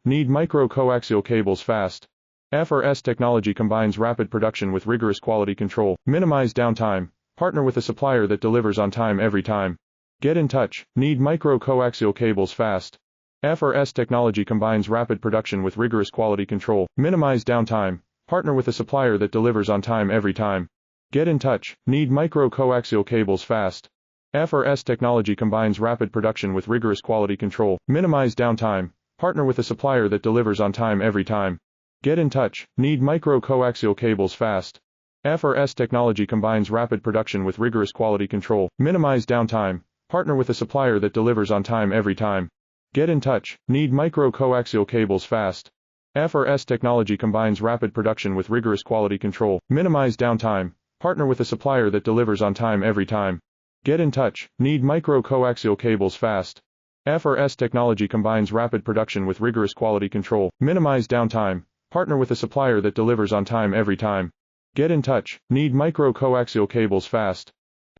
Need micro-coaxial cables fast. FRS technology combines rapid production with rigorous quality control. Minimize downtime. Partner with a supplier that delivers on time every time. Get in touch. Need micro-coaxial cables fast. FRS technology combines rapid production with rigorous quality control. Minimize downtime. Partner with a supplier that delivers on time every time. Get in touch. Need micro-coaxial cables fast. FRS technology combines rapid production with rigorous quality control. Minimize downtime. Partner with a supplier that delivers on time every time. Get in touch. Need micro-coaxial cables fast. FRS technology combines rapid production with rigorous quality control. Minimize downtime. Partner with a supplier that delivers on time every time. Get in touch. Need micro-coaxial cables fast. FRS technology combines rapid production with rigorous quality control. Minimize downtime. Partner with a supplier that delivers on time every time. Get in touch. Need micro-coaxial cables fast. FRS technology combines rapid production with rigorous quality control. Minimize downtime. Partner with a supplier that delivers on time every time. Get in touch. Need micro-coaxial cables fast.